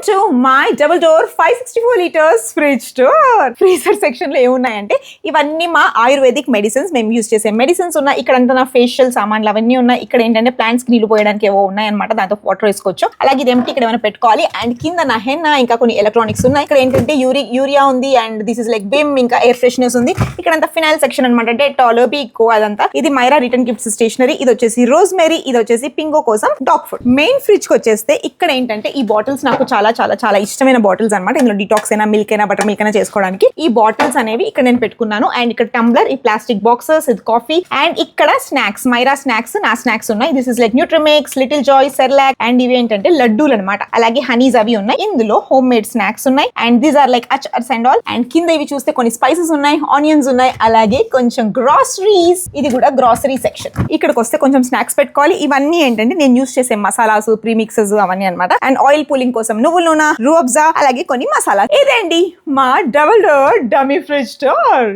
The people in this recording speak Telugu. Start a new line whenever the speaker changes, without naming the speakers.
To my double door 564 litres fridge door. Freezer section లో ఏమున్నాయంటే ఇవన్నీ మా ఆయుర్వేదిక్ మెడిసిన్స్, మేము యూజ్ చేసే మెడిసిన్స్ ఉన్నాయి. ఇక్కడ అంతా నా ఫేషియల్ సామాన్లు అవన్నీ ఉన్నాయి. ఇక్కడ ఏంటంటే ప్లాంట్స్ కి నీళ్లు పోయడానికి ఏవో ఉన్నాయి అనమాట, దాంతో వాటర్ వేసుకోవచ్చు. అలాగే ఇది ఏమిటి ఇక్కడ ఏమైనా పెట్టుకోవాలి. అండ్ కింద నా హెన్న, ఇంకా కొన్ని ఎలక్ట్రానిక్స్ ఉన్నాయి. ఇక్కడ ఏంటంటే యూరియా ఉంది, అండ్ దిస్ ఇస్ లైక్ బిమ్, ఇంకా ఎయిర్ ఫ్రెష్నెస్ ఉంది. ఇక్కడ అంతా ఫినాయిల్ సెక్షన్ అనమాట, డెటాల్, పీకో అదంతా. ఇది మైరా రిటర్న్ గిఫ్ట్స్ స్టేషనరీ. ఇది వచ్చేసి రోజ్మెరీ, ఇది వచ్చేసి పింగో కోసం డాగ్ ఫుడ్. మెయిన్ ఫ్రిడ్జ్ కి వచ్చేస్తే ఇక్కడ ఏంటంటే ఈ బాటిల్స్ నాకు చాలా చాలా చాలా ఇష్టమైన బాటిల్స్ అనమాట. ఇందులో డిటాక్స్ అయినా, మిల్క్ అయినా, బటర్ మిల్క్ అయినా చేసుకోవడానికి ఈ బాటిల్స్ అనేవి ఇక్కడ నేను పెట్టుకున్నాను. అండ్ ఇక్కడ టంబ్లర్, ఈ ప్లాస్టిక్ బాక్సెస్, ఇది కాఫీ. అండ్ ఇక్కడ స్నాక్స్, మైరా స్నాక్స్, నా స్నాక్స్ ఉన్నాయి. This is like Nutrimix, little joy, Cerelac, and ఇవి ఏంటంటే లడ్డూలు అనమాట. అలాగే హనీస్ అవి ఉన్నాయి. ఇందులో హోమ్ మేడ్ స్నాక్స్ ఉన్నాయి. And these are like achars and all. And కింద ఇవి చూస్తే కొన్ని స్పైసెస్ ఉన్నాయి, ఆనియన్స్ ఉన్నాయి, అలాగే కొంచెం గ్రాసరీస్. ఇది కూడా గ్రాసరీ సెక్షన్. ఇక్కడికి వస్తే కొంచెం స్నాక్స్ పెట్టుకోవాలి. ఇవన్నీ ఏంటంటే నేను యూస్ చేసే మసాలాస్, ప్రీమిక్సెస్ అవన్నీ అనమాట. అండ్ ఆయిల్ పూలింగ్ కోసం నువ్వుల నూనె, రూఅబ్జా, అలాగే కొన్ని మసాలా. ఇదేంటి మా double door dummy fridge door.